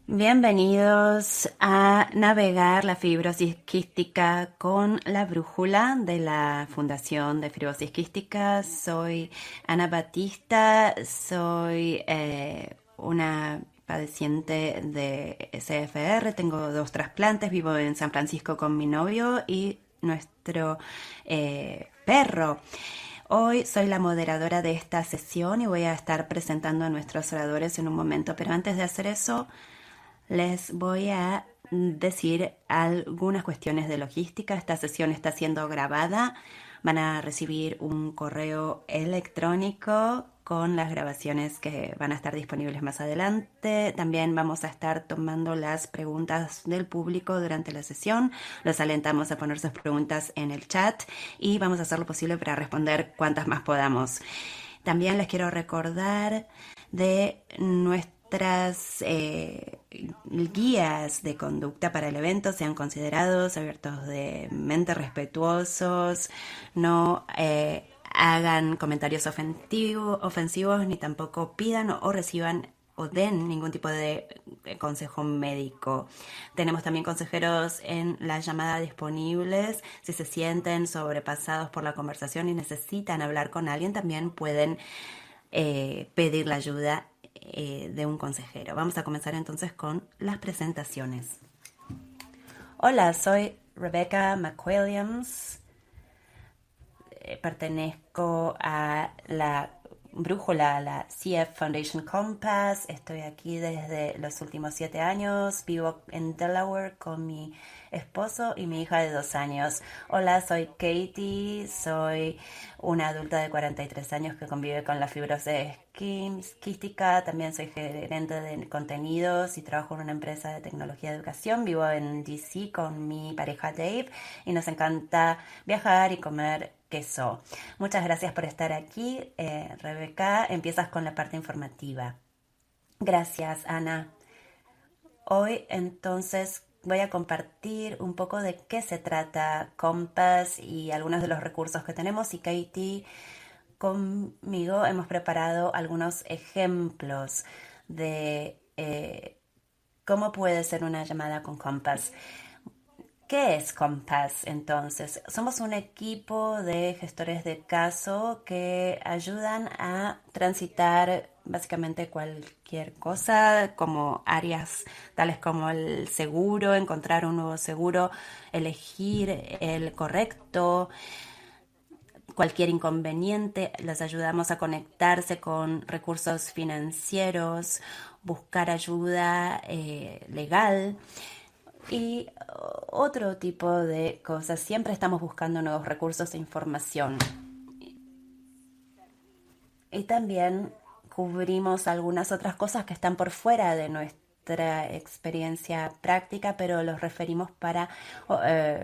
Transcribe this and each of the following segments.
Bienvenidos a navegar la fibrosis quística con la brújula de la Fundación de Fibrosis Quística. Soy Ana Batista, soy una padeciente de CFR, tengo 2 trasplantes, vivo en San Francisco con mi novio y nuestro perro. Hoy soy la moderadora de esta sesión y voy a estar presentando a nuestros oradores en un momento, pero antes de hacer eso, les voy a decir algunas cuestiones de logística. Esta sesión está siendo grabada. Van a recibir un correo electrónico con las grabaciones que van a estar disponibles más adelante. También vamos a estar tomando las preguntas del público durante la sesión. Los alentamos a poner sus preguntas en el chat y vamos a hacer lo posible para responder cuantas más podamos. También les quiero recordar de nuestras guías de conducta para el evento. Sean considerados, abiertos de mente, respetuosos, no hagan comentarios ofensivos, ni tampoco pidan o reciban o den ningún tipo de consejo médico. Tenemos también consejeros en la llamada disponibles. Si se sienten sobrepasados por la conversación y necesitan hablar con alguien, también pueden pedir la ayuda de un consejero. Vamos a comenzar entonces con las presentaciones. Hola, soy Rebecca McWilliams. Pertenezco a la brújula, a la CF Foundation Compass. Estoy aquí desde los últimos 7 años. Vivo en Delaware con mi esposo y mi hija de 2 años. Hola, soy Katie. Soy una adulta de 43 años que convive con la fibrosis quística. También soy gerente de contenidos y trabajo en una empresa de tecnología de educación. Vivo en DC con mi pareja Dave y nos encanta viajar y comer queso. Muchas gracias por estar aquí. Rebeca, empiezas con la parte informativa. Gracias, Ana. Hoy entonces voy a compartir un poco de qué se trata Compass y algunos de los recursos que tenemos, y Katie conmigo hemos preparado algunos ejemplos de cómo puede ser una llamada con Compass. ¿Qué es Compass entonces? Somos un equipo de gestores de caso que ayudan a transitar básicamente cualquier cosa, como áreas tales como el seguro, encontrar un nuevo seguro, elegir el correcto, cualquier inconveniente. Les ayudamos a conectarse con recursos financieros, buscar ayuda legal y otro tipo de cosas. Siempre estamos buscando nuevos recursos e información. Y también cubrimos algunas otras cosas que están por fuera de nuestra experiencia práctica, pero los referimos para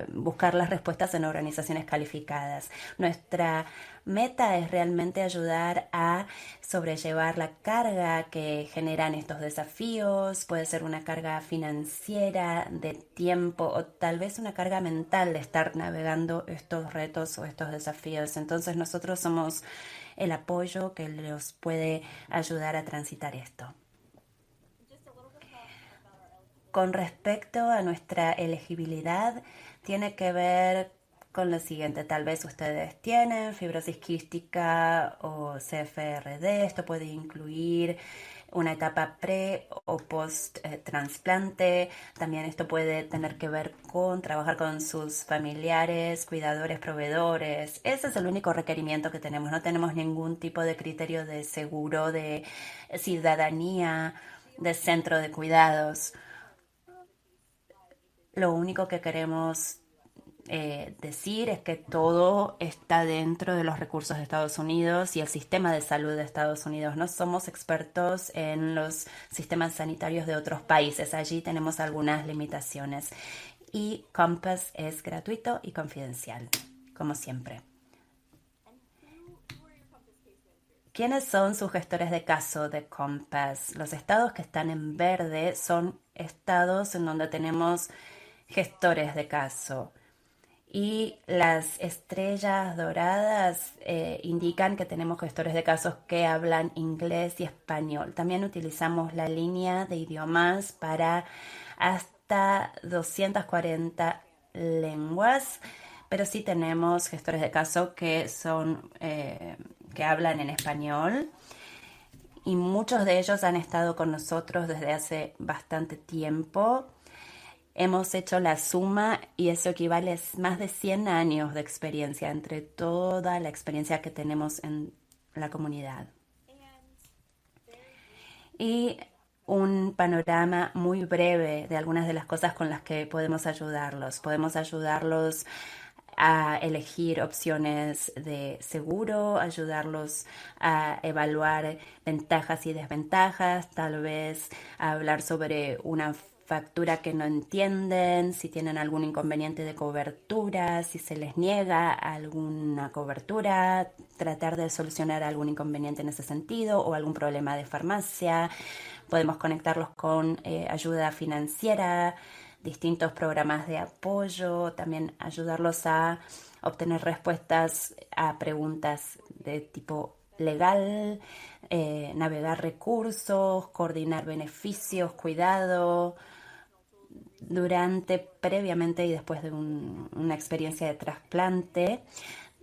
buscar las respuestas en organizaciones calificadas. Nuestra meta es realmente ayudar a sobrellevar la carga que generan estos desafíos. Puede ser una carga financiera, de tiempo, o tal vez una carga mental de estar navegando estos retos o estos desafíos. Entonces nosotros somos el apoyo que los puede ayudar a transitar esto. Con respecto a nuestra elegibilidad, tiene que ver con lo siguiente. Tal vez ustedes tienen fibrosis quística o CFRD. Esto puede incluir una etapa pre o post trasplante. También esto puede tener que ver con trabajar con sus familiares, cuidadores, proveedores. Ese es el único requerimiento que tenemos. No tenemos ningún tipo de criterio de seguro, de ciudadanía, de centro de cuidados. Lo único que queremos decir es que todo está dentro de los recursos de Estados Unidos y el sistema de salud de Estados Unidos. No somos expertos en los sistemas sanitarios de otros países. Allí tenemos algunas limitaciones. Y Compass es gratuito y confidencial, como siempre. ¿Quiénes son sus gestores de caso de Compass? Los estados que están en verde son estados en donde tenemos gestores de caso. Y las estrellas doradas indican que tenemos gestores de casos que hablan inglés y español. También utilizamos la línea de idiomas para hasta 240 lenguas, pero sí tenemos gestores de caso que son que hablan en español, y muchos de ellos han estado con nosotros desde hace bastante tiempo. Hemos hecho la suma y eso equivale a más de 100 años de experiencia entre toda la experiencia que tenemos en la comunidad. Y un panorama muy breve de algunas de las cosas con las que podemos ayudarlos. Podemos ayudarlos a elegir opciones de seguro, ayudarlos a evaluar ventajas y desventajas, tal vez a hablar sobre una factura que no entienden, si tienen algún inconveniente de cobertura, si se les niega alguna cobertura, tratar de solucionar algún inconveniente en ese sentido o algún problema de farmacia. Podemos conectarlos con ayuda financiera, distintos programas de apoyo, también ayudarlos a obtener respuestas a preguntas de tipo legal, navegar recursos, coordinar beneficios, cuidado, durante, previamente y después de una experiencia de trasplante.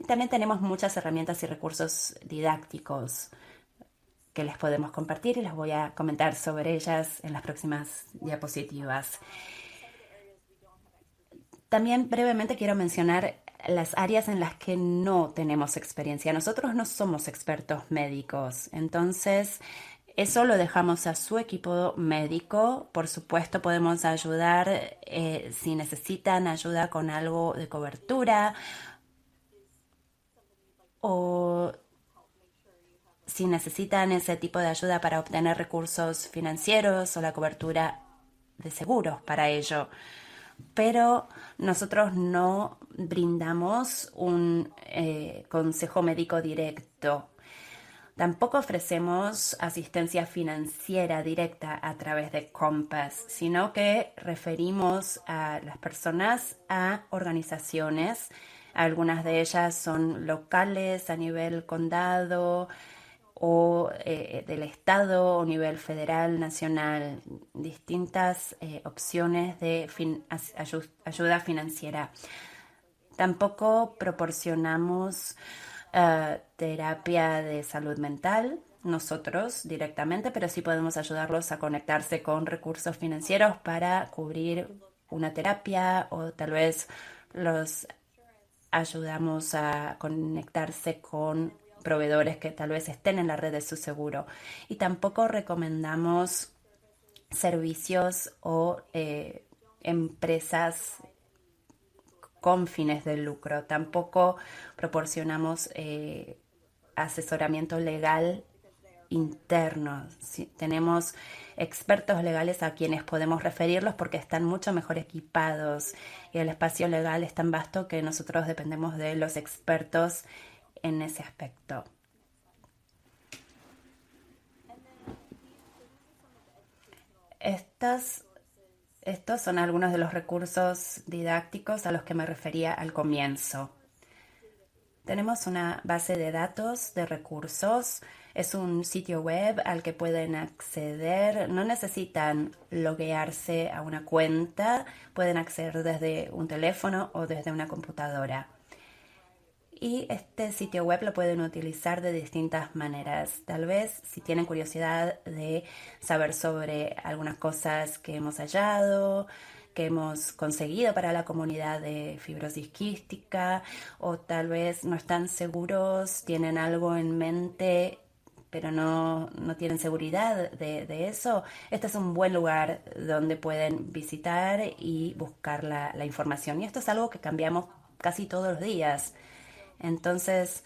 También tenemos muchas herramientas y recursos didácticos que les podemos compartir y les voy a comentar sobre ellas en las próximas diapositivas. También brevemente quiero mencionar las áreas en las que no tenemos experiencia. Nosotros no somos expertos médicos, entonces eso lo dejamos a su equipo médico. Por supuesto, podemos ayudar si necesitan ayuda con algo de cobertura o si necesitan ese tipo de ayuda para obtener recursos financieros o la cobertura de seguros para ello. Pero nosotros no brindamos un consejo médico directo. Tampoco ofrecemos asistencia financiera directa a través de Compass, sino que referimos a las personas a organizaciones. Algunas de ellas son locales a nivel condado o del estado o nivel federal, nacional, distintas opciones de ayuda financiera. Tampoco proporcionamos terapia de salud mental nosotros directamente, pero sí podemos ayudarlos a conectarse con recursos financieros para cubrir una terapia, o tal vez los ayudamos a conectarse con proveedores que tal vez estén en la red de su seguro. Y tampoco recomendamos servicios o empresas con fines de lucro. Tampoco proporcionamos asesoramiento legal interno. Sí, tenemos expertos legales a quienes podemos referirlos porque están mucho mejor equipados y el espacio legal es tan vasto que nosotros dependemos de los expertos en ese aspecto. Estas Estos son algunos de los recursos didácticos a los que me refería al comienzo. Tenemos una base de datos de recursos. Es un sitio web al que pueden acceder. No necesitan loguearse a una cuenta. Pueden acceder desde un teléfono o desde una computadora. Y este sitio web lo pueden utilizar de distintas maneras. Tal vez si tienen curiosidad de saber sobre algunas cosas que hemos hallado, que hemos conseguido para la comunidad de fibrosis quística, o tal vez no están seguros, tienen algo en mente pero no tienen seguridad de eso. Este es un buen lugar donde pueden visitar y buscar la información. Y esto es algo que cambiamos casi todos los días. Entonces,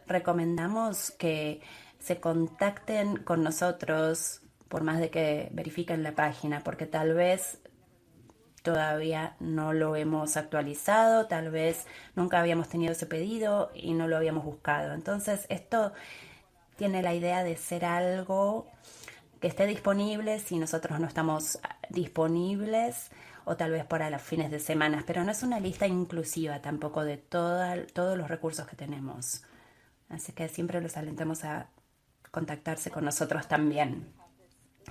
recomendamos que se contacten con nosotros por más de que verifiquen la página, porque tal vez todavía no lo hemos actualizado, tal vez nunca habíamos tenido ese pedido y no lo habíamos buscado. Entonces, esto tiene la idea de ser algo que esté disponible si nosotros no estamos disponibles, o tal vez para los fines de semana, pero no es una lista inclusiva tampoco de todos los recursos que tenemos. Así que siempre los alentamos a contactarse con nosotros también.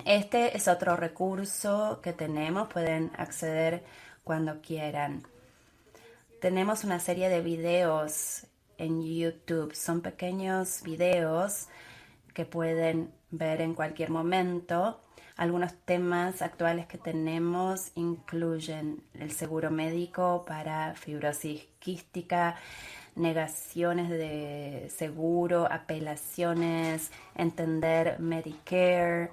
Este es otro recurso que tenemos, pueden acceder cuando quieran. Tenemos una serie de videos en YouTube, son pequeños videos que pueden ver en cualquier momento. Algunos temas actuales que tenemos incluyen el seguro médico para fibrosis quística, negaciones de seguro, apelaciones, entender Medicare,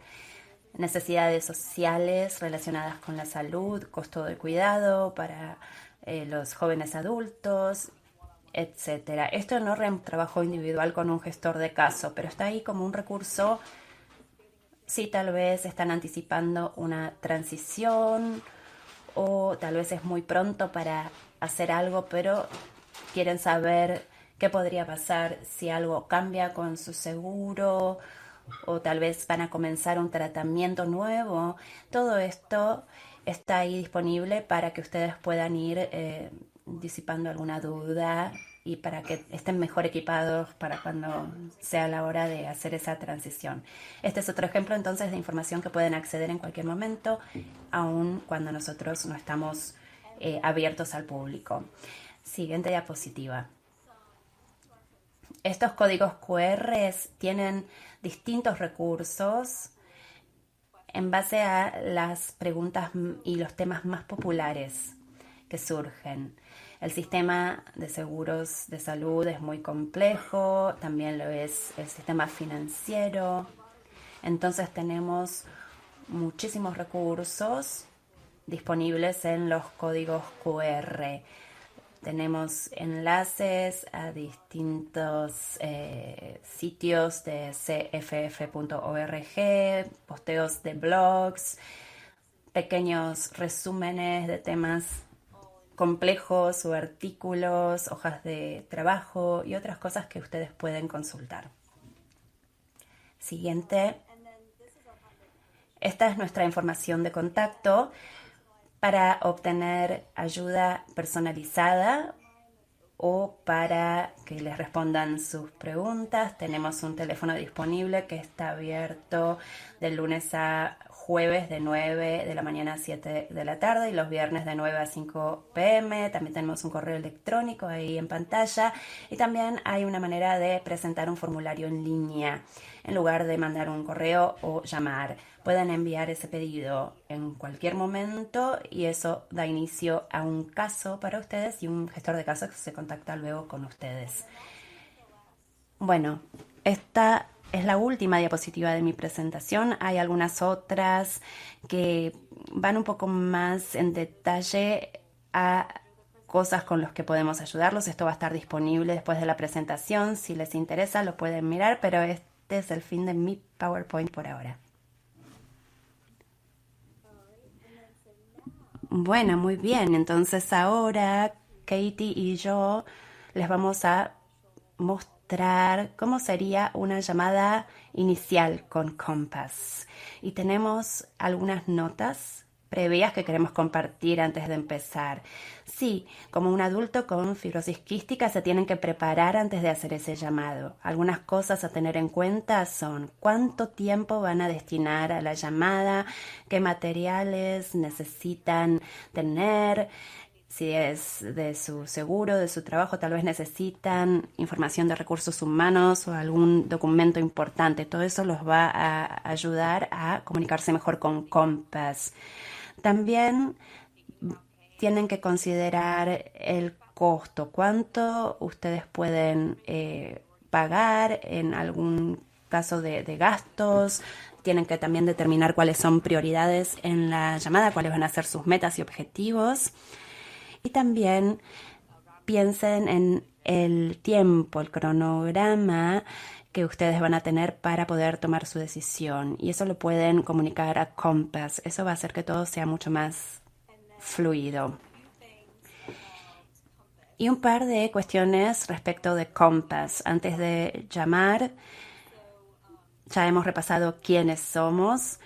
necesidades sociales relacionadas con la salud, costo de cuidado para los jóvenes adultos, etcétera. Esto no es un trabajo individual con un gestor de caso, pero está ahí como un recurso si tal vez están anticipando una transición o tal vez es muy pronto para hacer algo, pero quieren saber qué podría pasar si algo cambia con su seguro o tal vez van a comenzar un tratamiento nuevo. Todo esto está ahí disponible para que ustedes puedan ir disipando alguna duda y para que estén mejor equipados para cuando sea la hora de hacer esa transición. Este es otro ejemplo entonces de información que pueden acceder en cualquier momento, aun cuando nosotros no estamos abiertos al público. Siguiente diapositiva. Estos códigos QR tienen distintos recursos en base a las preguntas y los temas más populares que surgen. El sistema de seguros de salud es muy complejo, también lo es el sistema financiero. Entonces tenemos muchísimos recursos disponibles en los códigos QR. Tenemos enlaces a distintos sitios de cff.org, posteos de blogs, pequeños resúmenes de temas complejos o artículos, hojas de trabajo y otras cosas que ustedes pueden consultar. Siguiente. Esta es nuestra información de contacto para obtener ayuda personalizada o para que les respondan sus preguntas. Tenemos un teléfono disponible que está abierto de lunes a jueves de 9 de la mañana a 7 de la tarde y los viernes de 9 a 5 p.m. También tenemos un correo electrónico ahí en pantalla y también hay una manera de presentar un formulario en línea en lugar de mandar un correo o llamar. Pueden enviar ese pedido en cualquier momento y eso da inicio a un caso para ustedes y un gestor de casos se contacta luego con ustedes. Bueno, esta es la última diapositiva de mi presentación. Hay algunas otras que van un poco más en detalle a cosas con las que podemos ayudarlos. Esto va a estar disponible después de la presentación. Si les interesa lo pueden mirar, pero este es el fin de mi PowerPoint por ahora. Bueno, muy bien. Entonces ahora Katie y yo les vamos a mostrar cómo sería una llamada inicial con Compass. Y tenemos algunas notas previas que queremos compartir antes de empezar. Sí, como un adulto con fibrosis quística se tienen que preparar antes de hacer ese llamado. Algunas cosas a tener en cuenta son cuánto tiempo van a destinar a la llamada, qué materiales necesitan tener, si es de su seguro, de su trabajo, tal vez necesitan información de recursos humanos o algún documento importante. Todo eso los va a ayudar a comunicarse mejor con Compass. También tienen que considerar el costo, cuánto ustedes pueden pagar en algún caso de gastos. Tienen que también determinar cuáles son prioridades en la llamada, cuáles van a ser sus metas y objetivos. Y también piensen en el tiempo, el cronograma que ustedes van a tener para poder tomar su decisión. Y eso lo pueden comunicar a Compass. Eso va a hacer que todo sea mucho más fluido. Y un par de cuestiones respecto de Compass. Antes de llamar, ya hemos repasado quiénes somos,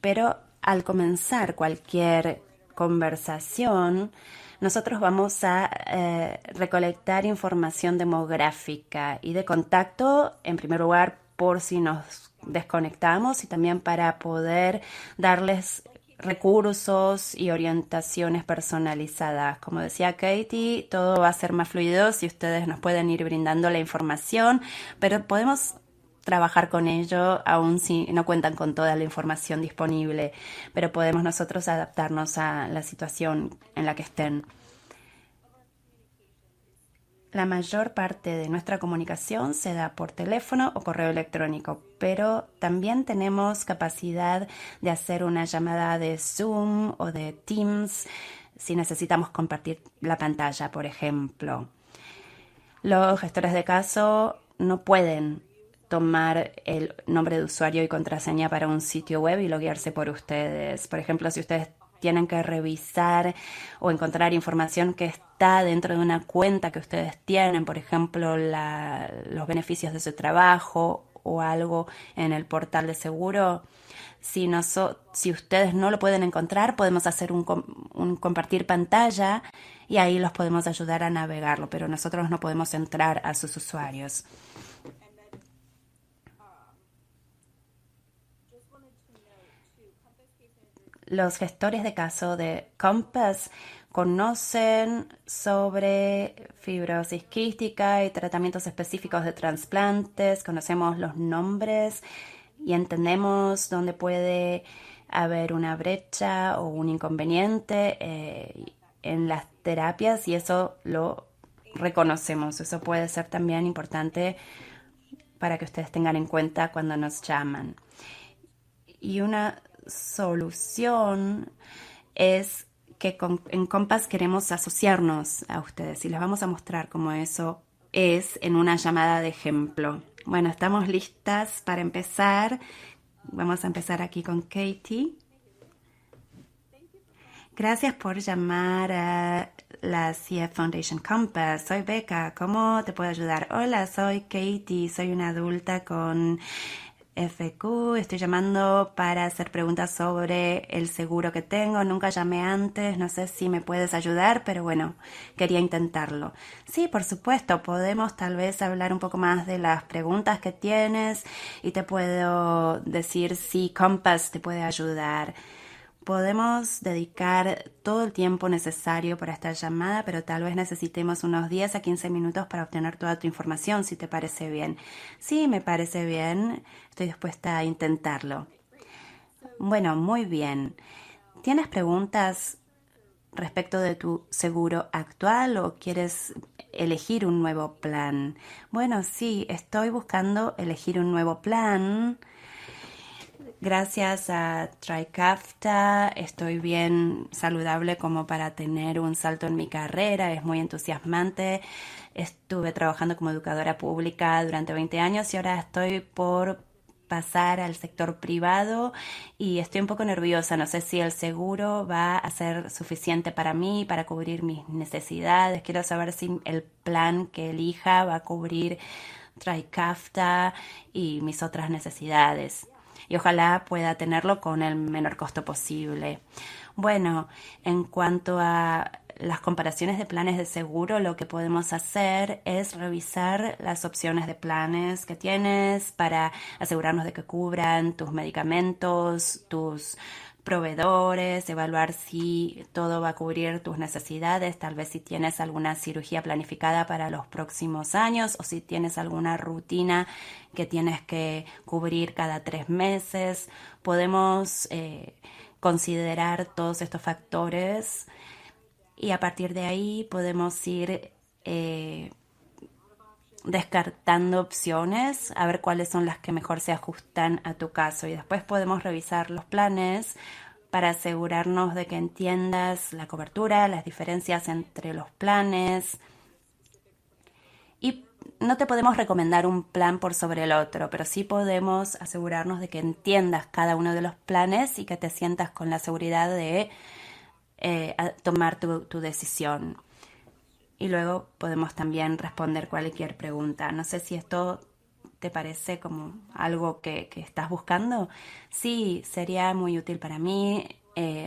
pero al comenzar cualquier conversación, nosotros vamos a recolectar información demográfica y de contacto, en primer lugar, por si nos desconectamos y también para poder darles recursos y orientaciones personalizadas. Como decía Katie, todo va a ser más fluido si ustedes nos pueden ir brindando la información, pero podemos trabajar con ello aun si no cuentan con toda la información disponible, pero podemos nosotros adaptarnos a la situación en la que estén. La mayor parte de nuestra comunicación se da por teléfono o correo electrónico, pero también tenemos capacidad de hacer una llamada de Zoom o de Teams si necesitamos compartir la pantalla, por ejemplo. Los gestores de caso no pueden tomar el nombre de usuario y contraseña para un sitio web y loguearse por ustedes. Por ejemplo, si ustedes tienen que revisar o encontrar información que está dentro de una cuenta que ustedes tienen, por ejemplo, los beneficios de su trabajo o algo en el portal de seguro. Si ustedes no lo pueden encontrar, podemos hacer un compartir pantalla y ahí los podemos ayudar a navegarlo, pero nosotros no podemos entrar a sus usuarios. Los gestores de caso de Compass conocen sobre fibrosis quística y tratamientos específicos de trasplantes, conocemos los nombres y entendemos dónde puede haber una brecha o un inconveniente en las terapias y eso lo reconocemos. Eso puede ser también importante para que ustedes tengan en cuenta cuando nos llaman. Y una solución es que en Compass queremos asociarnos a ustedes y les vamos a mostrar cómo eso es en una llamada de ejemplo. Bueno, estamos listas para empezar. Vamos a empezar aquí con Katie. Gracias por llamar a la CF Foundation Compass. Soy Becca. ¿Cómo te puedo ayudar? Hola, soy Katie. Soy una adulta con FQ. Estoy llamando para hacer preguntas sobre el seguro que tengo. Nunca llamé antes. No sé si me puedes ayudar, pero bueno, quería intentarlo. Sí, por supuesto. Podemos tal vez hablar un poco más de las preguntas que tienes y te puedo decir si Compass te puede ayudar. Podemos dedicar todo el tiempo necesario para esta llamada, pero tal vez necesitemos unos 10 a 15 minutos para obtener toda tu información, si te parece bien. Sí, me parece bien. Estoy dispuesta a intentarlo. Bueno, muy bien. ¿Tienes preguntas respecto de tu seguro actual o quieres elegir un nuevo plan? Bueno, sí, estoy buscando elegir un nuevo plan. Gracias a Trikafta estoy bien saludable como para tener un salto en mi carrera, es muy entusiasmante. Estuve trabajando como educadora pública durante 20 años y ahora estoy por pasar al sector privado y estoy un poco nerviosa. No sé si el seguro va a ser suficiente para mí, para cubrir mis necesidades. Quiero saber si el plan que elija va a cubrir Trikafta y mis otras necesidades y ojalá pueda tenerlo con el menor costo posible. Bueno, en cuanto a las comparaciones de planes de seguro, lo que podemos hacer es revisar las opciones de planes que tienes para asegurarnos de que cubran tus medicamentos, tus proveedores, evaluar si todo va a cubrir tus necesidades, tal vez si tienes alguna cirugía planificada para los próximos años o si tienes alguna rutina que tienes que cubrir cada 3 meses. Podemos considerar todos estos factores y a partir de ahí podemos ir descartando opciones, a ver cuáles son las que mejor se ajustan a tu caso y después podemos revisar los planes para asegurarnos de que entiendas la cobertura, las diferencias entre los planes y no te podemos recomendar un plan por sobre el otro, pero sí podemos asegurarnos de que entiendas cada uno de los planes y que te sientas con la seguridad de tomar tu decisión. Y luego podemos también responder cualquier pregunta. No sé si esto te parece como algo que estás buscando. Sí, sería muy útil para mí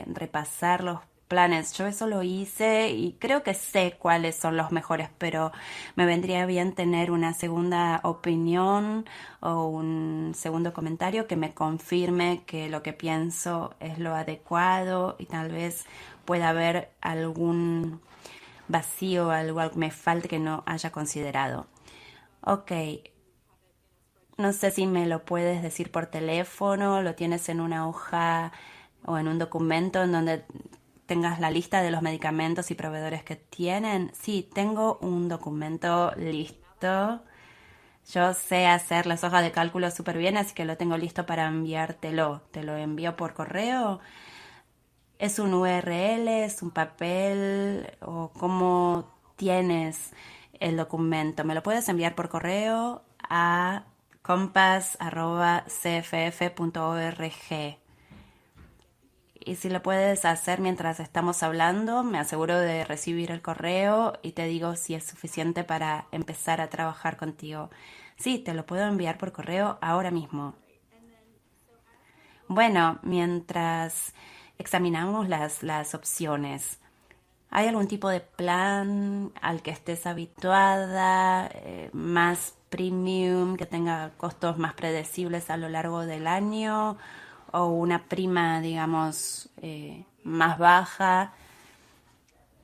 repasar los planes. Yo eso lo hice y creo que sé cuáles son los mejores, pero me vendría bien tener una segunda opinión o un segundo comentario que me confirme que lo que pienso es lo adecuado y tal vez pueda haber algún vacío, algo que me falte que no haya considerado. Ok, no sé si me lo puedes decir por teléfono, lo tienes en una hoja o en un documento en donde tengas la lista de los medicamentos y proveedores que tienen. Sí, tengo un documento listo. Yo sé hacer las hojas de cálculo súper bien, así que lo tengo listo para enviártelo. Te lo envío por correo. ¿Es un URL? ¿Es un papel? ¿O cómo tienes el documento? ¿Me lo puedes enviar por correo a compass@cff.org? Y si lo puedes hacer mientras estamos hablando, me aseguro de recibir el correo y te digo si es suficiente para empezar a trabajar contigo. Sí, te lo puedo enviar por correo ahora mismo. Bueno, mientras examinamos las opciones, ¿hay algún tipo de plan al que estés habituada, más premium, que tenga costos más predecibles a lo largo del año, o una prima, digamos, más baja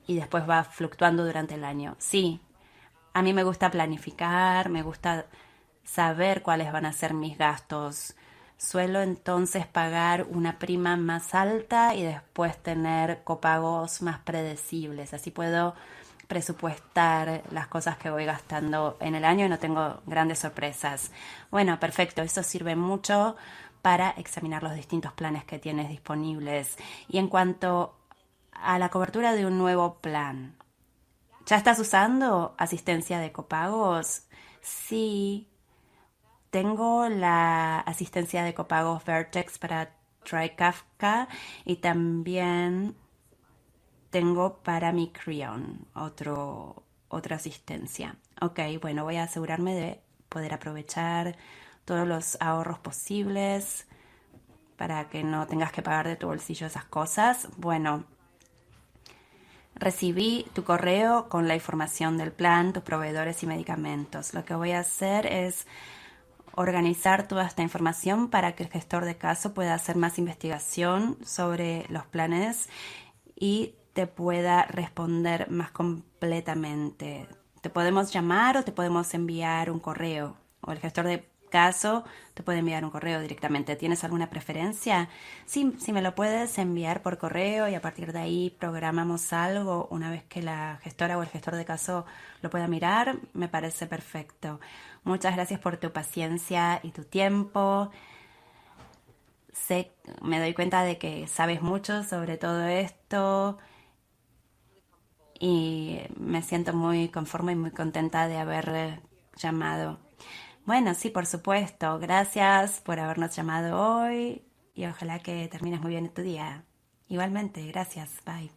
y después va fluctuando durante el año? Sí, a mí me gusta planificar, me gusta saber cuáles van a ser mis gastos. Suelo entonces pagar una prima más alta y después tener copagos más predecibles. Así puedo presupuestar las cosas que voy gastando en el año y no tengo grandes sorpresas. Bueno, perfecto. Eso sirve mucho para examinar los distintos planes que tienes disponibles. Y en cuanto a la cobertura de un nuevo plan, ¿ya estás usando asistencia de copagos? Sí, tengo la asistencia de copagos Vertex para TriKafka y también tengo para mi Creon otra asistencia. Ok, bueno, voy a asegurarme de poder aprovechar todos los ahorros posibles para que no tengas que pagar de tu bolsillo esas cosas. Bueno, recibí tu correo con la información del plan, tus proveedores y medicamentos. Lo que voy a hacer es organizar toda esta información para que el gestor de caso pueda hacer más investigación sobre los planes y te pueda responder más completamente. Te podemos llamar o te podemos enviar un correo, o el gestor de caso te puede enviar un correo directamente. ¿Tienes alguna preferencia? Sí, si me lo puedes enviar por correo y a partir de ahí programamos algo una vez que la gestora o el gestor de caso lo pueda mirar, me parece perfecto. Muchas gracias por tu paciencia y tu tiempo. Sé, me doy cuenta de que sabes mucho sobre todo esto y me siento muy conforme y muy contenta de haber llamado. Bueno, sí, por supuesto. Gracias por habernos llamado hoy y ojalá que termines muy bien tu día. Igualmente, gracias. Bye.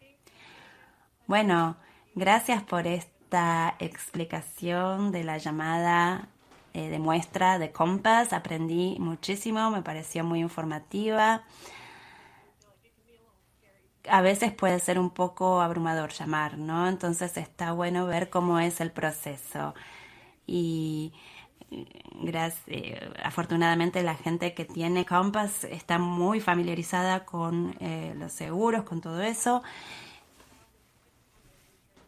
Bueno, gracias por esta explicación de la llamada de muestra de Compass. Aprendí muchísimo, me pareció muy informativa. A veces puede ser un poco abrumador llamar, ¿no? Entonces está bueno ver cómo es el proceso. Y afortunadamente la gente que tiene Compass está muy familiarizada con los seguros, con todo eso.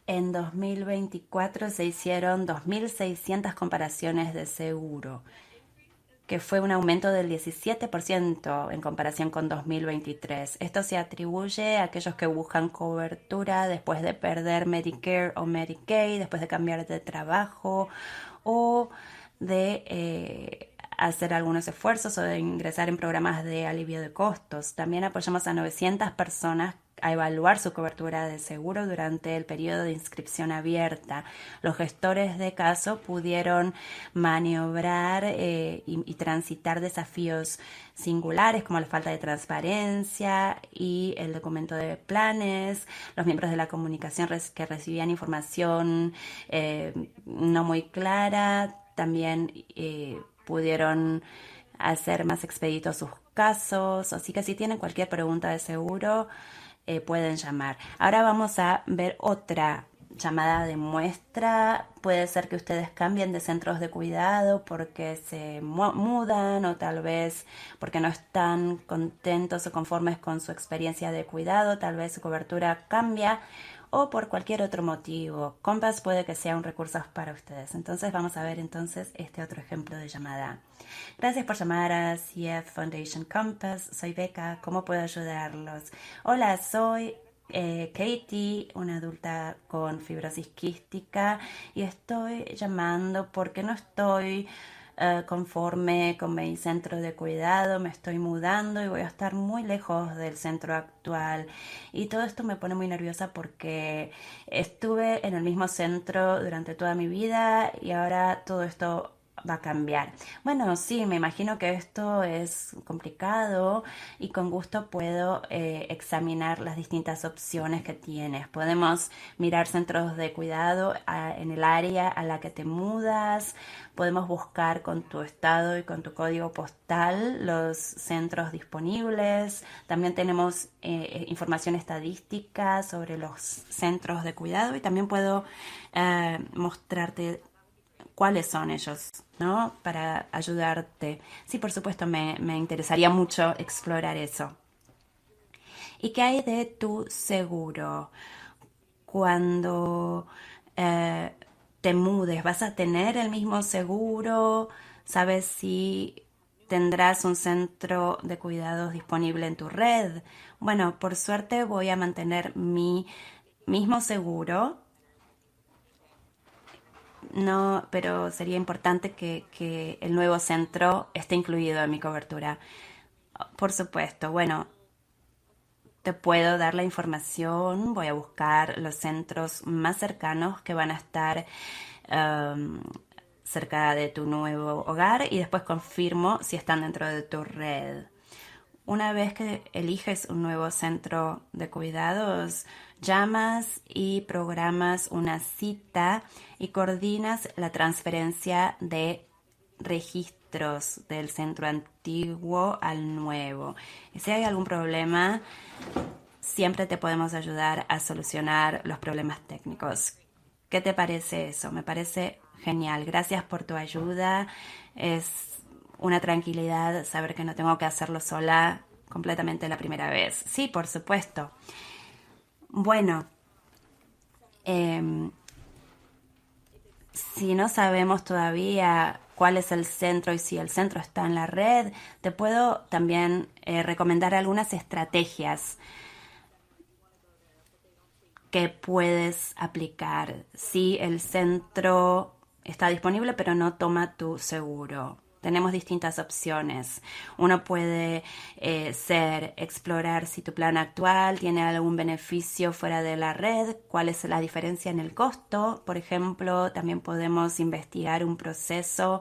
En 2024 se hicieron 2.600 comparaciones de seguro, que fue un aumento del 17% en comparación con 2023. Esto se atribuye a aquellos que buscan cobertura después de perder Medicare o Medicaid, después de cambiar de trabajo o de hacer algunos esfuerzos o de ingresar en programas de alivio de costos. También apoyamos a 900 personas a evaluar su cobertura de seguro durante el periodo de inscripción abierta. Los gestores de caso pudieron maniobrar y transitar desafíos singulares como la falta de transparencia y el documento de planes, los miembros de la comunicación que recibían información no muy clara, también pudieron hacer más expeditos sus casos, así que si tienen cualquier pregunta de seguro, pueden llamar. Ahora vamos a ver otra llamada de muestra. Puede ser que ustedes cambien de centros de cuidado porque se mudan o tal vez porque no están contentos o conformes con su experiencia de cuidado. Tal vez su cobertura cambia o por cualquier otro motivo. Compass puede que sea un recurso para ustedes. Entonces vamos a ver entonces este otro ejemplo de llamada. Gracias por llamar a CF Foundation Compass. Soy Becca. ¿Cómo puedo ayudarlos? Hola, soy Katie, una adulta con fibrosis quística, y estoy llamando porque no estoy conforme con mi centro de cuidado, me estoy mudando y voy a estar muy lejos del centro actual. Y todo esto me pone muy nerviosa porque estuve en el mismo centro durante toda mi vida y ahora todo esto va a cambiar. Bueno, sí, me imagino que esto es complicado y con gusto puedo examinar las distintas opciones que tienes. Podemos mirar centros de cuidado en el área a la que te mudas. Podemos buscar con tu estado y con tu código postal los centros disponibles. También tenemos información estadística sobre los centros de cuidado y también puedo mostrarte cuáles son ellos, ¿no? Para ayudarte. Sí, por supuesto, me interesaría mucho explorar eso. ¿Y qué hay de tu seguro? Cuando eh, te mudes, ¿vas a tener el mismo seguro? ¿Sabes si tendrás un centro de cuidados disponible en tu red? Bueno, por suerte voy a mantener mi mismo seguro. No, pero sería importante que el nuevo centro esté incluido en mi cobertura. Por supuesto, bueno, te puedo dar la información, voy a buscar los centros más cercanos que van a estar um, cerca de tu nuevo hogar y después confirmo si están dentro de tu red. Una vez que eliges un nuevo centro de cuidados, llamas y programas una cita y coordinas la transferencia de registros del centro antiguo al nuevo. Y si hay algún problema, siempre te podemos ayudar a solucionar los problemas técnicos. ¿Qué te parece eso? Me parece genial. Gracias por tu ayuda. Es una tranquilidad saber que no tengo que hacerlo sola completamente la primera vez. Sí, por supuesto. Bueno, eh, si no sabemos todavía cuál es el centro y si el centro está en la red, te puedo también recomendar algunas estrategias que puedes aplicar si el centro está disponible pero no toma tu seguro. Tenemos distintas opciones. Uno puede ser explorar si tu plan actual tiene algún beneficio fuera de la red, cuál es la diferencia en el costo. Por ejemplo, también podemos investigar un proceso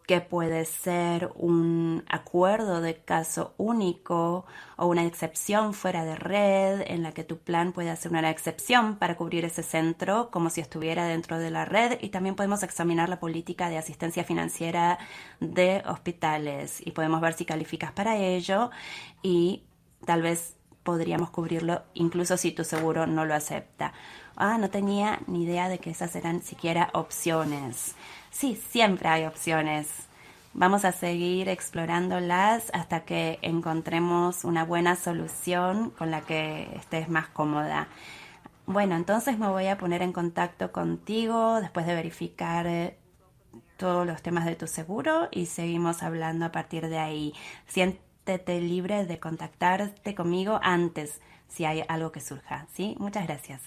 que puede ser un acuerdo de caso único o una excepción fuera de red en la que tu plan puede hacer una excepción para cubrir ese centro como si estuviera dentro de la red, y también podemos examinar la política de asistencia financiera de hospitales y podemos ver si calificas para ello y tal vez podríamos cubrirlo incluso si tu seguro no lo acepta. Ah, no tenía ni idea de que esas eran siquiera opciones. Sí, siempre hay opciones. Vamos a seguir explorándolas hasta que encontremos una buena solución con la que estés más cómoda. Bueno, entonces me voy a poner en contacto contigo después de verificar todos los temas de tu seguro y seguimos hablando a partir de ahí. Siéntete libre de contactarte conmigo antes si hay algo que surja, ¿sí? Muchas gracias.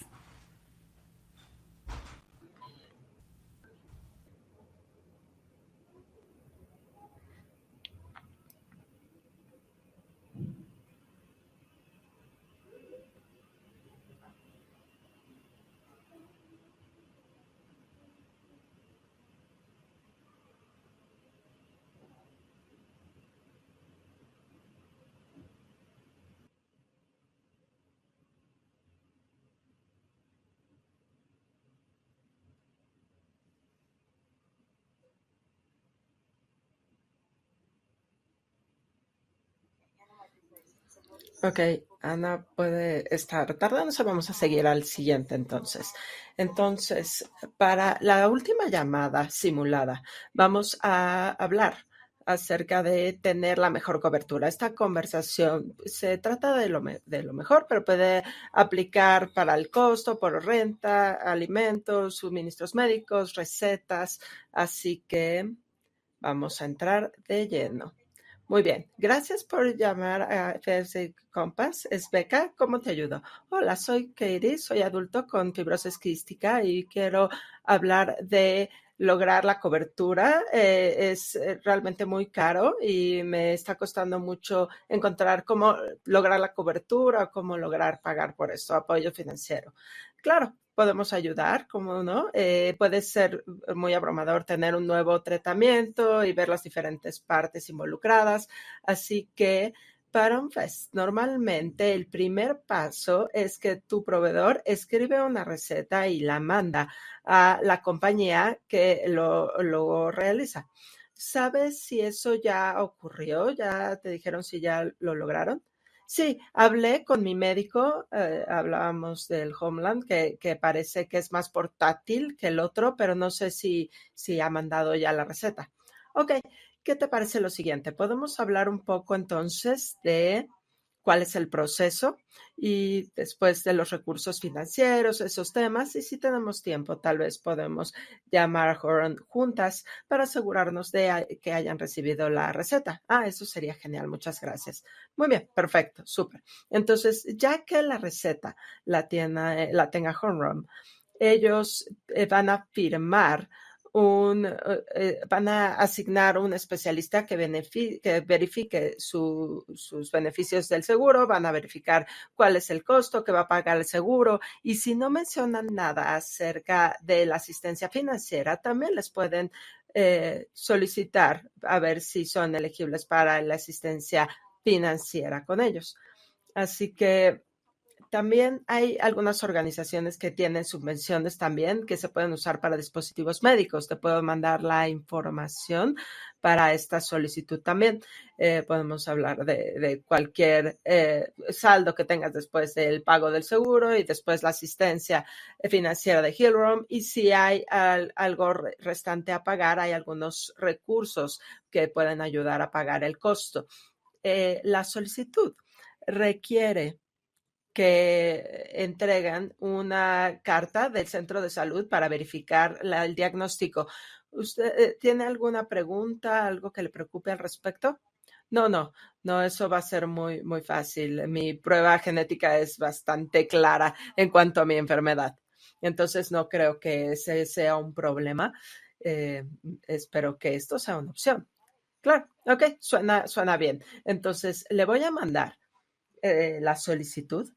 Ok, Ana puede estar tardándose. Vamos a seguir al siguiente entonces. Entonces, para la última llamada simulada, vamos a hablar acerca de tener la mejor cobertura. Esta conversación se trata de lo mejor, pero puede aplicar para el costo, por renta, alimentos, suministros médicos, recetas. Así que vamos a entrar de lleno. Muy bien, gracias por llamar a FFC Compass. Es Beca, ¿cómo te ayudo? Hola, soy Katie, soy adulto con fibrosis quística y quiero hablar de lograr la cobertura. Es realmente muy caro y me está costando mucho encontrar cómo lograr la cobertura, cómo lograr pagar por esto, apoyo financiero. Claro, podemos ayudar, ¿cómo no? Puede ser muy abrumador tener un nuevo tratamiento y ver las diferentes partes involucradas. Así que para un FEST, normalmente el primer paso es que tu proveedor escribe una receta y la manda a la compañía que lo realiza. ¿Sabes si eso ya ocurrió? ¿Ya te dijeron si ya lo lograron? Sí, hablé con mi médico, hablábamos del Homeland, que parece que es más portátil que el otro, pero no sé si ha mandado ya la receta. Ok, ¿qué te parece lo siguiente? Podemos hablar un poco entonces de cuál es el proceso y después de los recursos financieros, esos temas. Y si tenemos tiempo, tal vez podemos llamar a Horan juntas para asegurarnos de que hayan recibido la receta. Eso sería genial. Muchas gracias. Muy bien, perfecto, súper. Entonces, ya que la receta la tenga Horan, ellos van a firmar van a asignar un especialista que verifique sus beneficios del seguro, van a verificar cuál es el costo que va a pagar el seguro y si no mencionan nada acerca de la asistencia financiera, también les pueden solicitar a ver si son elegibles para la asistencia financiera con ellos. Así que también hay algunas organizaciones que tienen subvenciones también que se pueden usar para dispositivos médicos. Te puedo mandar la información para esta solicitud también. Podemos hablar de cualquier saldo que tengas después del pago del seguro y después la asistencia financiera de Hillrom. Y si hay algo restante a pagar, hay algunos recursos que pueden ayudar a pagar el costo. La solicitud requiere que entregan una carta del centro de salud para verificar el diagnóstico. ¿Usted tiene alguna pregunta, algo que le preocupe al respecto? No, eso va a ser muy, muy fácil. Mi prueba genética es bastante clara en cuanto a mi enfermedad. Entonces no creo que ese sea un problema. Eh, Espero que esto sea una opción. Claro, ok, suena bien. Entonces le voy a mandar la solicitud.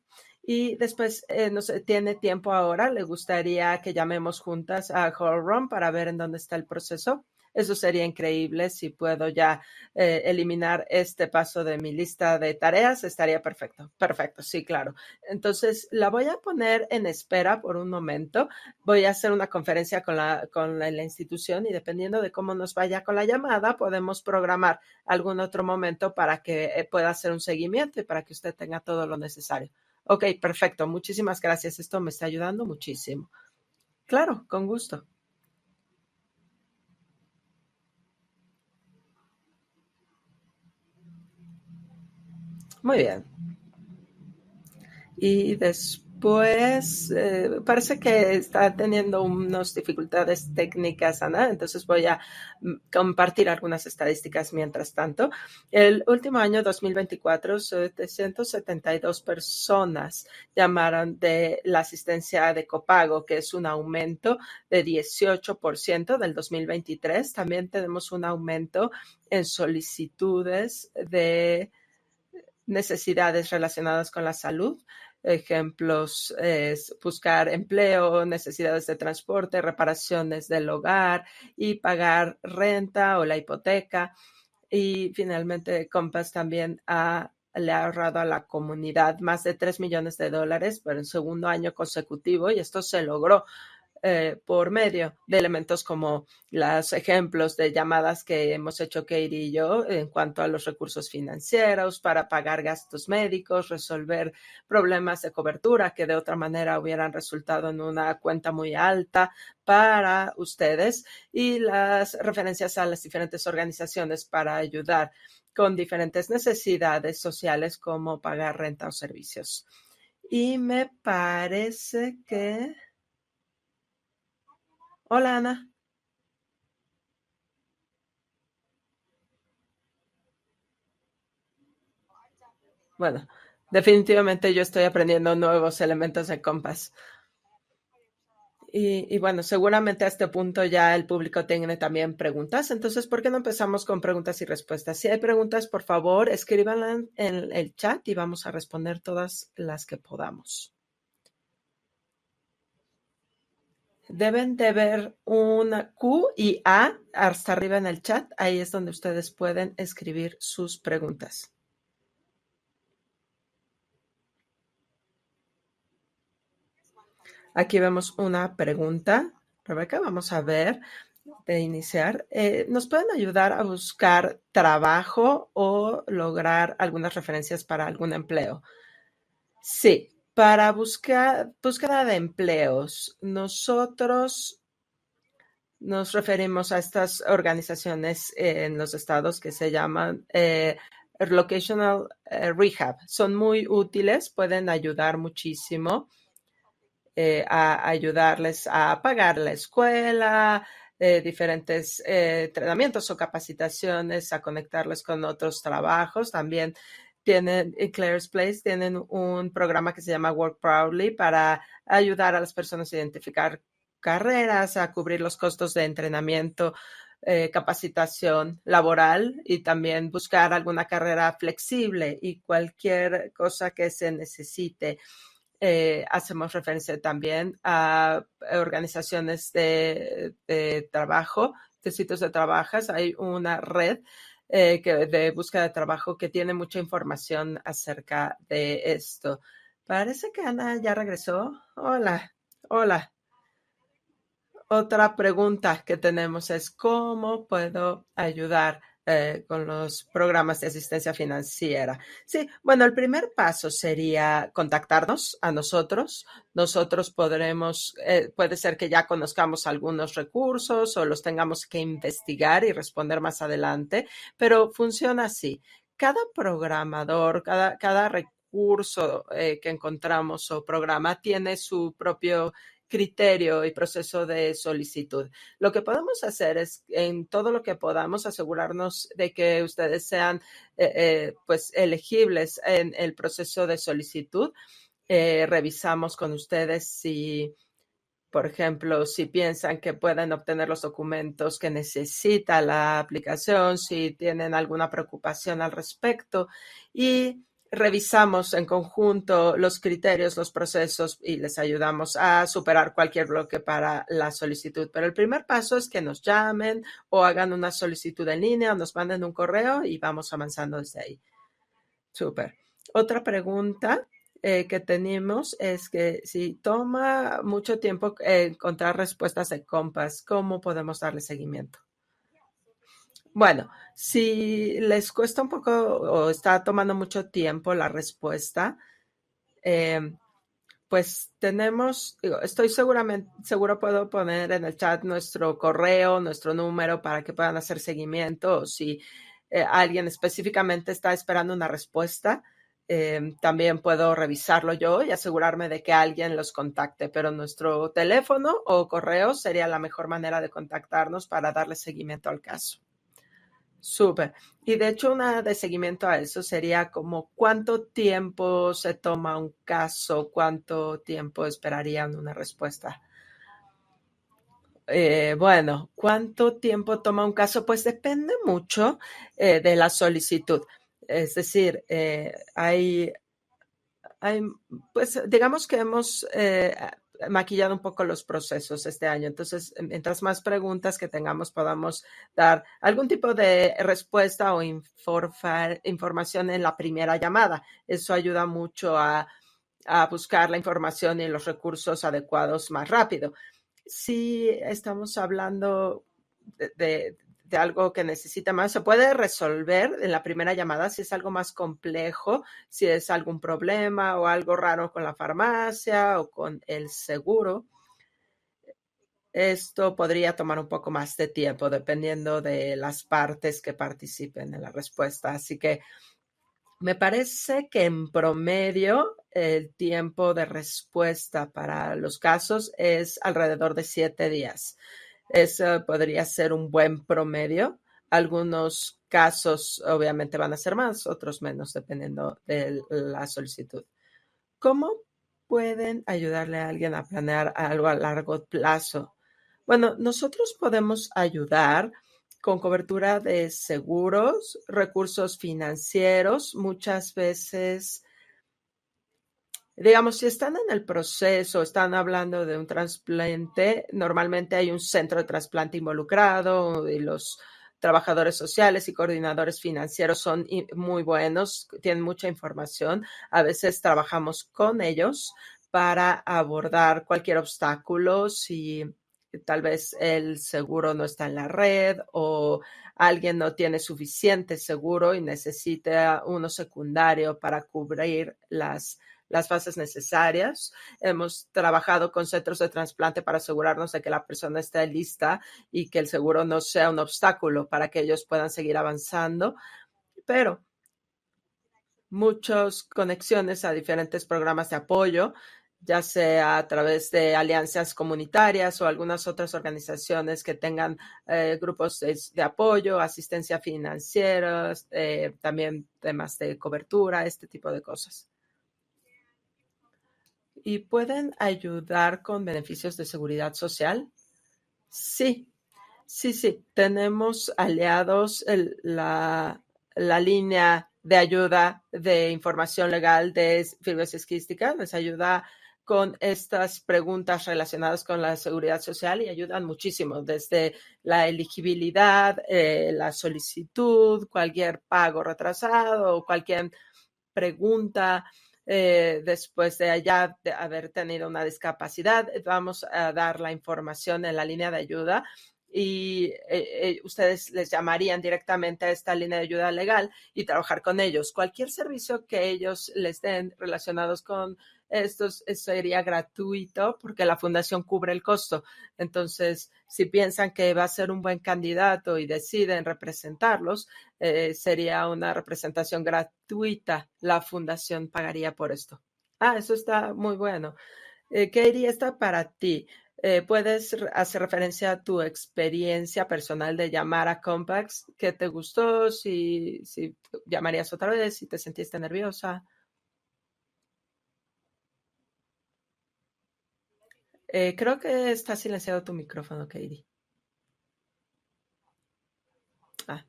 Y después, no sé, ¿tiene tiempo ahora? ¿Le gustaría que llamemos juntas a Hall para ver en dónde está el proceso? Eso sería increíble. Si puedo ya eliminar este paso de mi lista de tareas, estaría perfecto. Perfecto, sí, claro. Entonces, la voy a poner en espera por un momento. Voy a hacer una conferencia con la institución y dependiendo de cómo nos vaya con la llamada, podemos programar algún otro momento para que pueda hacer un seguimiento y para que usted tenga todo lo necesario. Ok, perfecto. Muchísimas gracias. Esto me está ayudando muchísimo. Claro, con gusto. Muy bien. Y después parece que está teniendo unas dificultades técnicas, Ana, entonces voy a compartir algunas estadísticas mientras tanto. El último año, 2024, 772 personas llamaron de la asistencia de copago, que es un aumento de 18% del 2023. También tenemos un aumento en solicitudes de necesidades relacionadas con la salud. Ejemplos es buscar empleo, necesidades de transporte, reparaciones del hogar y pagar renta o la hipoteca. Y finalmente, Compass también le ha ahorrado a la comunidad más de $3 millones por el segundo año consecutivo y esto se logró por medio de elementos como los ejemplos de llamadas que hemos hecho Katie y yo en cuanto a los recursos financieros para pagar gastos médicos, resolver problemas de cobertura que de otra manera hubieran resultado en una cuenta muy alta para ustedes, y las referencias a las diferentes organizaciones para ayudar con diferentes necesidades sociales como pagar renta o servicios. Y me parece que... Hola, Ana. Bueno, definitivamente yo estoy aprendiendo nuevos elementos de Compass. Y bueno, seguramente a este punto ya el público tiene también preguntas. Entonces, ¿por qué no empezamos con preguntas y respuestas? Si hay preguntas, por favor, escríbanlas en el chat y vamos a responder todas las que podamos. Deben de ver una Q y A hasta arriba en el chat. Ahí es donde ustedes pueden escribir sus preguntas. Aquí vemos una pregunta. Rebeca, vamos a ver de iniciar. ¿Nos pueden ayudar a buscar trabajo o lograr algunas referencias para algún empleo? Sí, para búsqueda de empleos, nosotros nos referimos a estas organizaciones en los estados que se llaman Locational Rehab. Son muy útiles, pueden ayudar muchísimo a ayudarles a pagar la escuela, diferentes entrenamientos o capacitaciones, a conectarles con otros trabajos. También tienen, en Claire's Place, tienen un programa que se llama Work Proudly para ayudar a las personas a identificar carreras, a cubrir los costos de entrenamiento, capacitación laboral y también buscar alguna carrera flexible y cualquier cosa que se necesite. Hacemos referencia también a organizaciones de trabajo, de sitios de trabajo. Hay una red de búsqueda de trabajo que tiene mucha información acerca de esto. Parece que Ana ya regresó. Hola, hola. Otra pregunta que tenemos es ¿cómo puedo ayudar con los programas de asistencia financiera? Sí, bueno, el primer paso sería contactarnos a nosotros. Nosotros podremos, puede ser que ya conozcamos algunos recursos o los tengamos que investigar y responder más adelante, pero funciona así. Cada programador, cada recurso que encontramos o programa tiene su propio criterio y proceso de solicitud. Lo que podemos hacer es, en todo lo que podamos, asegurarnos de que ustedes sean pues elegibles en el proceso de solicitud. Revisamos con ustedes si, por ejemplo, si piensan que pueden obtener los documentos que necesita la aplicación, si tienen alguna preocupación al respecto, y revisamos en conjunto los criterios, los procesos y les ayudamos a superar cualquier bloque para la solicitud. Pero el primer paso es que nos llamen o hagan una solicitud en línea o nos manden un correo y vamos avanzando desde ahí. Súper. Otra pregunta que tenemos es que si toma mucho tiempo encontrar respuestas de Compass, ¿cómo podemos darle seguimiento? Bueno, si les cuesta un poco o está tomando mucho tiempo la respuesta, pues tenemos, estoy seguro puedo poner en el chat nuestro correo, nuestro número para que puedan hacer seguimiento, o si alguien específicamente está esperando una respuesta, también puedo revisarlo yo y asegurarme de que alguien los contacte, pero nuestro teléfono o correo sería la mejor manera de contactarnos para darle seguimiento al caso. Súper. Y de hecho, una de seguimiento a eso sería como cuánto tiempo se toma un caso, cuánto tiempo esperarían una respuesta. Bueno, ¿cuánto tiempo toma un caso? Pues depende mucho de la solicitud. Es decir, pues digamos que hemos maquillado un poco los procesos este año. Entonces, mientras más preguntas que tengamos, podamos dar algún tipo de respuesta o información en la primera llamada. Eso ayuda mucho a buscar la información y los recursos adecuados más rápido. Si estamos hablando de algo que necesita más, se puede resolver en la primera llamada si es algo más complejo, si es algún problema o algo raro con la farmacia o con el seguro. Esto podría tomar un poco más de tiempo dependiendo de las partes que participen en la respuesta. Así que me parece que en promedio el tiempo de respuesta para los casos es alrededor de 7 días. Eso podría ser un buen promedio. Algunos casos obviamente van a ser más, otros menos, dependiendo de la solicitud. ¿Cómo pueden ayudarle a alguien a planear algo a largo plazo? Bueno, nosotros podemos ayudar con cobertura de seguros, recursos financieros, muchas veces, digamos, si están en el proceso, están hablando de un trasplante, normalmente hay un centro de trasplante involucrado y los trabajadores sociales y coordinadores financieros son muy buenos, tienen mucha información. A veces trabajamos con ellos para abordar cualquier obstáculo, si tal vez el seguro no está en la red o alguien no tiene suficiente seguro y necesita uno secundario para cubrir las fases necesarias. Hemos trabajado con centros de trasplante para asegurarnos de que la persona esté lista y que el seguro no sea un obstáculo para que ellos puedan seguir avanzando, pero muchas conexiones a diferentes programas de apoyo, ya sea a través de alianzas comunitarias o algunas otras organizaciones que tengan grupos de apoyo, asistencia financiera, también temas de cobertura, este tipo de cosas. ¿Y pueden ayudar con beneficios de seguridad social? Sí, sí. Tenemos aliados la línea de ayuda de información legal de fibrosis quística. Les ayuda con estas preguntas relacionadas con la seguridad social y ayudan muchísimo desde la elegibilidad, la solicitud, cualquier pago retrasado o cualquier pregunta después de ya de haber tenido una discapacidad. Vamos a dar la información en la línea de ayuda y ustedes les llamarían directamente a esta línea de ayuda legal y trabajar con ellos. Cualquier servicio que ellos les den relacionados con estos sería gratuito porque la fundación cubre el costo. Entonces, si piensan que va a ser un buen candidato y deciden representarlos, sería una representación gratuita. La fundación pagaría por esto. Eso está muy bueno. Katie, está para ti. ¿Puedes hacer referencia a tu experiencia personal de llamar a Compacts? ¿Qué te gustó? Si llamarías otra vez, si te sentiste nerviosa. Creo que está silenciado tu micrófono, Katie.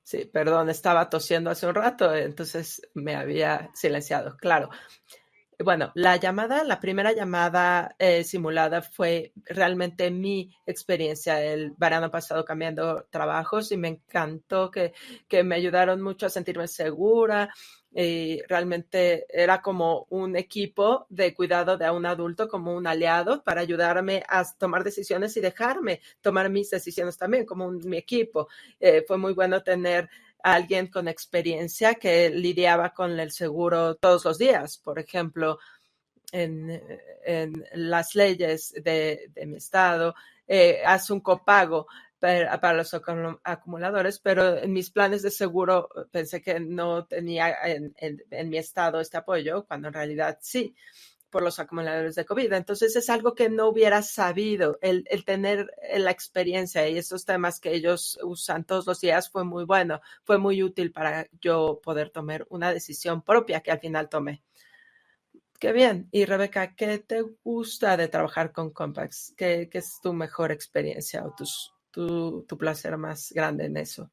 Sí, perdón, estaba tosiendo hace un rato, entonces me había silenciado, claro. Bueno, la primera llamada simulada fue realmente mi experiencia el verano pasado cambiando trabajos y me encantó que me ayudaron mucho a sentirme segura. Y realmente era como un equipo de cuidado de un adulto, como un aliado para ayudarme a tomar decisiones y dejarme tomar mis decisiones también, como mi equipo. Fue muy bueno tener alguien con experiencia que lidiaba con el seguro todos los días. Por ejemplo, en las leyes de mi estado, hace un copago para los acumuladores, pero en mis planes de seguro pensé que no tenía en mi estado este apoyo, cuando en realidad sí, por los acumuladores de COVID. Entonces es algo que no hubiera sabido, el tener la experiencia y esos temas que ellos usan todos los días fue muy bueno, fue muy útil para yo poder tomar una decisión propia que al final tomé. Qué bien. Y Rebeca, ¿qué te gusta de trabajar con Compacts? ¿Qué es tu mejor experiencia o tu placer más grande en eso?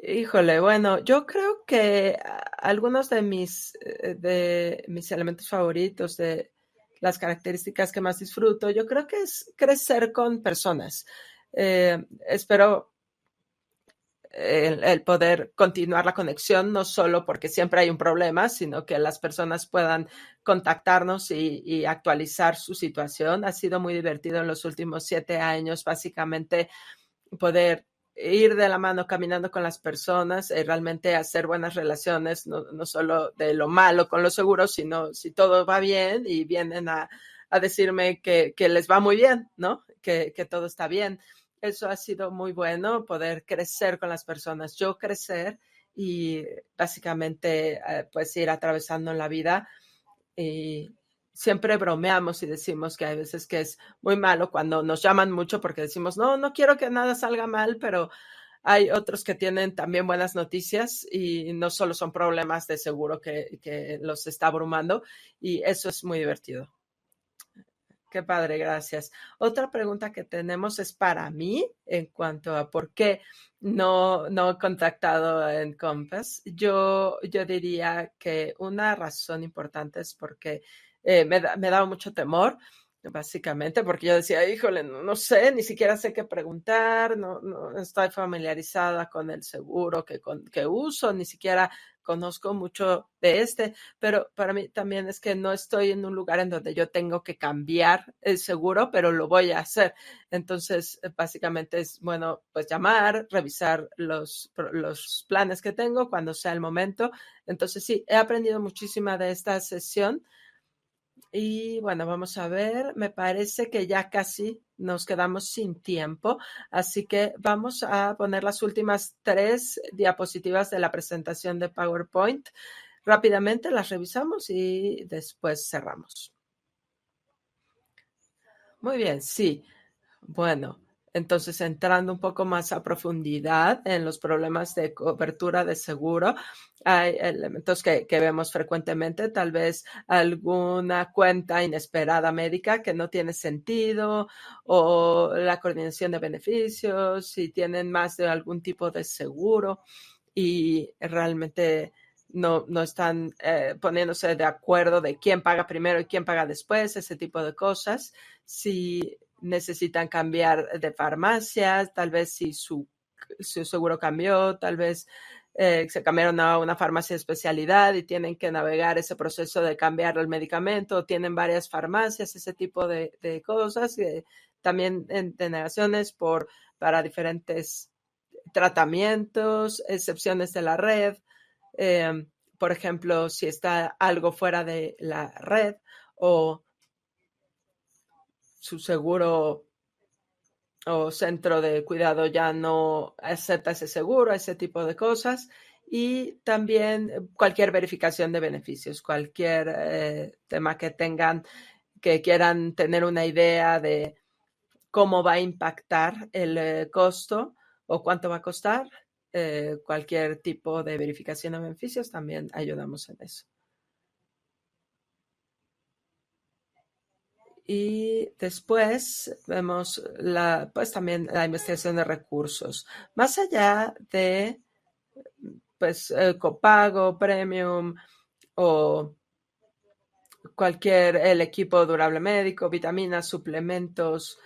Híjole, bueno, yo creo que algunos de mis elementos favoritos, de las características que más disfruto, yo creo que es crecer con personas. Espero el poder continuar la conexión, no solo porque siempre hay un problema, sino que las personas puedan contactarnos y actualizar su situación. Ha sido muy divertido en los últimos 7 años, básicamente poder ir de la mano caminando con las personas, realmente hacer buenas relaciones, no solo de lo malo con los seguros, sino si todo va bien y vienen a decirme que les va muy bien, ¿no? Que todo está bien. Eso ha sido muy bueno, poder crecer con las personas, yo crecer y básicamente pues ir atravesando en la vida. Y siempre bromeamos y decimos que hay veces que es muy malo cuando nos llaman mucho porque decimos, no quiero que nada salga mal, pero hay otros que tienen también buenas noticias y no solo son problemas de seguro que los está abrumando, y eso es muy divertido. Qué padre, gracias. Otra pregunta que tenemos es para mí en cuanto a por qué no he contactado en Compass. Yo diría que una razón importante es porque me daba mucho temor, básicamente, porque yo decía, híjole, no sé, ni siquiera sé qué preguntar, no estoy familiarizada con el seguro que uso, ni siquiera conozco mucho de pero para mí también es que no estoy en un lugar en donde yo tengo que cambiar el seguro, pero lo voy a hacer. Entonces, básicamente es, bueno, pues llamar, revisar los planes que tengo cuando sea el momento. Entonces, sí, he aprendido muchísima de esta sesión. Y bueno, vamos a ver, me parece que ya casi nos quedamos sin tiempo, así que vamos a poner las últimas 3 diapositivas de la presentación de PowerPoint. Rápidamente las revisamos y después cerramos. Muy bien, sí. Bueno, entonces entrando un poco más a profundidad en los problemas de cobertura de seguro, hay elementos que vemos frecuentemente, tal vez alguna cuenta inesperada médica que no tiene sentido, o la coordinación de beneficios, si tienen más de algún tipo de seguro y realmente no están poniéndose de acuerdo de quién paga primero y quién paga después, ese tipo de cosas. Si necesitan cambiar de farmacia, tal vez si su seguro cambió, tal vez se cambiaron a una farmacia de especialidad y tienen que navegar ese proceso de cambiar el medicamento, tienen varias farmacias, ese tipo de cosas. También en denegaciones para diferentes tratamientos, excepciones de la red. Eh, por ejemplo, si está algo fuera de la red o su seguro o centro de cuidado ya no acepta ese seguro, ese tipo de cosas. Y también cualquier verificación de beneficios, cualquier tema que tengan, que quieran tener una idea de cómo va a impactar el costo o cuánto va a costar. Cualquier tipo de verificación de beneficios, también ayudamos en eso. Y después vemos pues también la investigación de recursos. Más allá de pues copago, premium o el equipo durable médico, vitaminas, suplementos,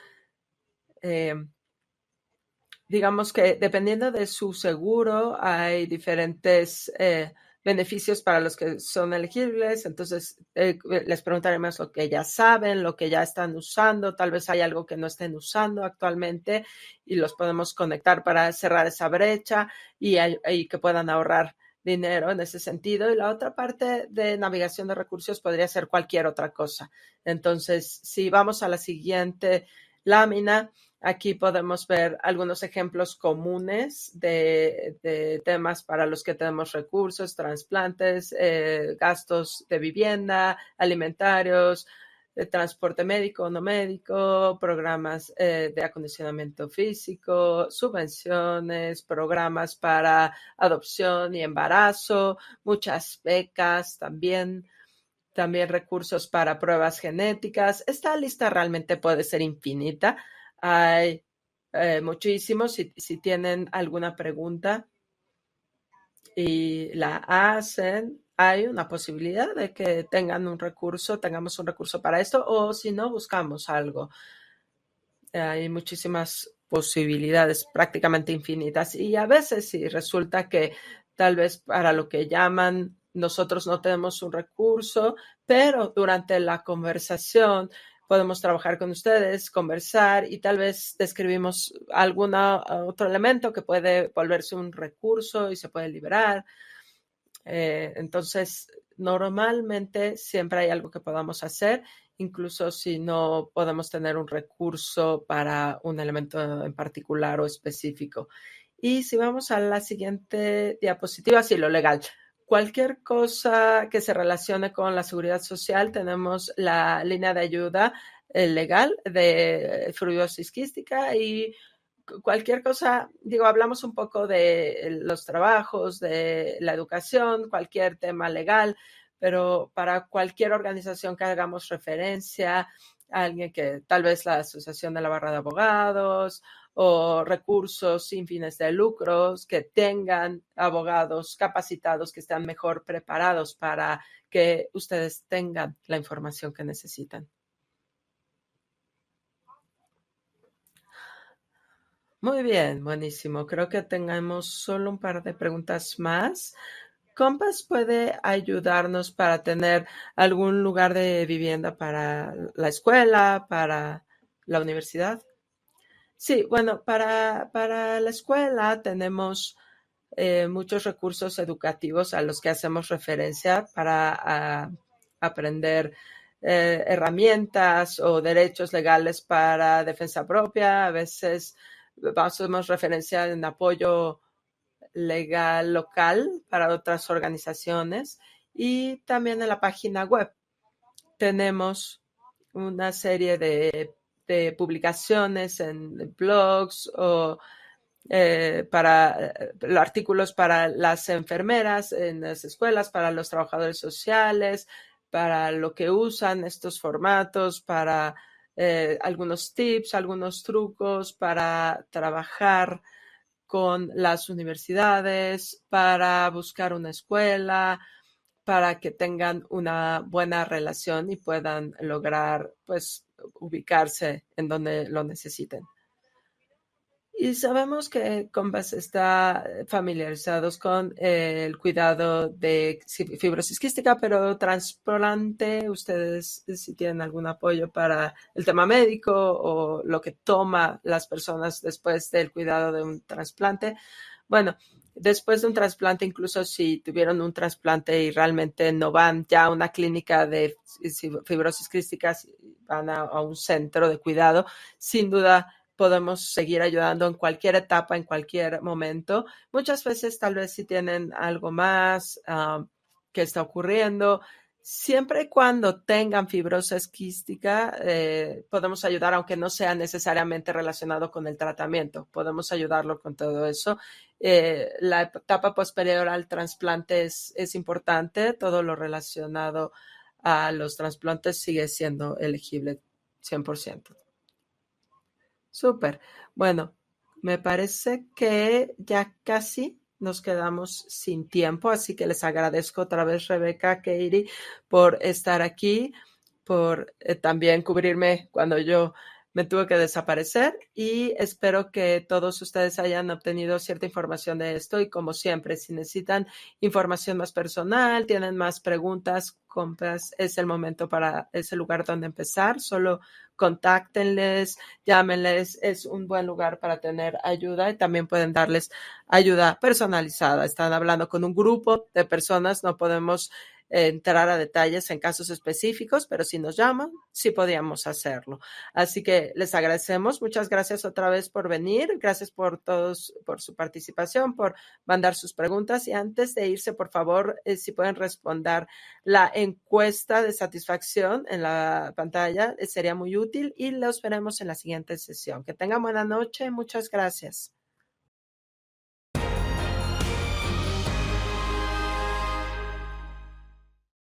eh, digamos que dependiendo de su seguro hay diferentes beneficios para los que son elegibles. Entonces les preguntaremos lo que ya saben, lo que ya están usando, tal vez hay algo que no estén usando actualmente y los podemos conectar para cerrar esa brecha y que puedan ahorrar dinero en ese sentido. Y la otra parte de navegación de recursos podría ser cualquier otra cosa. Entonces, si vamos a la siguiente lámina, aquí podemos ver algunos ejemplos comunes de temas para los que tenemos recursos, trasplantes, gastos de vivienda, alimentarios, de transporte médico, no médico, programas de acondicionamiento físico, subvenciones, programas para adopción y embarazo, muchas becas también recursos para pruebas genéticas. Esta lista realmente puede ser infinita. Hay muchísimos. Si tienen alguna pregunta y la hacen, hay una posibilidad de que tengamos un recurso para esto, o si no, buscamos algo. Hay muchísimas posibilidades prácticamente infinitas. Y a veces sí resulta que tal vez para lo que llaman nosotros no tenemos un recurso, pero durante la conversación podemos trabajar con ustedes, conversar y tal vez describimos algún otro elemento que puede volverse un recurso y se puede liberar. Entonces, normalmente siempre hay algo que podamos hacer, incluso si no podemos tener un recurso para un elemento en particular o específico. Y si vamos a la siguiente diapositiva, sí, lo legal. Cualquier cosa que se relacione con la seguridad social, tenemos la línea de ayuda legal de fibrosis quística y cualquier cosa, digo, hablamos un poco de los trabajos, de la educación, cualquier tema legal, pero para cualquier organización que hagamos referencia, a alguien que tal vez la Asociación de la Barra de Abogados o recursos sin fines de lucros que tengan abogados capacitados que estén mejor preparados para que ustedes tengan la información que necesitan. Muy bien, buenísimo. Creo que tengamos solo un par de preguntas más. Compass puede ayudarnos para tener algún lugar de vivienda para la escuela, para la universidad. Sí, bueno, para la escuela tenemos muchos recursos educativos a los que hacemos referencia para aprender herramientas o derechos legales para defensa propia. A veces hacemos referencia en apoyo legal local para otras organizaciones y también en la página web tenemos una serie de publicaciones en blogs o para artículos para las enfermeras en las escuelas, para los trabajadores sociales, para lo que usan estos formatos, para algunos tips, algunos trucos para trabajar con las universidades, para buscar una escuela, para que tengan una buena relación y puedan lograr, pues, ubicarse en donde lo necesiten. Y sabemos que Compass está familiarizados con el cuidado de fibrosis quística, pero trasplante, ustedes si tienen algún apoyo para el tema médico o lo que toma las personas después del cuidado de un trasplante. Bueno, después de un trasplante, incluso si tuvieron un trasplante y realmente no van ya a una clínica de fibrosis quística, van a un centro de cuidado, sin duda podemos seguir ayudando en cualquier etapa, en cualquier momento. Muchas veces tal vez si tienen algo más que está ocurriendo, siempre y cuando tengan fibrosis quística, podemos ayudar, aunque no sea necesariamente relacionado con el tratamiento. Podemos ayudarlo con todo eso. La etapa posterior al trasplante es importante. Todo lo relacionado a los trasplantes sigue siendo elegible 100%. Súper. Bueno, me parece que ya casi nos quedamos sin tiempo, así que les agradezco otra vez, Rebeca, Katie, por estar aquí, por también cubrirme cuando yo me tuve que desaparecer y espero que todos ustedes hayan obtenido cierta información de esto y como siempre, si necesitan información más personal, tienen más preguntas, Compass es el momento es el lugar donde empezar, solo contáctenles, llámenles, es un buen lugar para tener ayuda y también pueden darles ayuda personalizada. Están hablando con un grupo de personas, no podemos entrar a detalles en casos específicos, pero si nos llaman, sí podíamos hacerlo. Así que les agradecemos. Muchas gracias otra vez por venir. Gracias por todos, por su participación, por mandar sus preguntas. Y antes de irse, por favor, si pueden responder la encuesta de satisfacción en la pantalla, sería muy útil y los veremos en la siguiente sesión. Que tengan buena noche. Muchas gracias.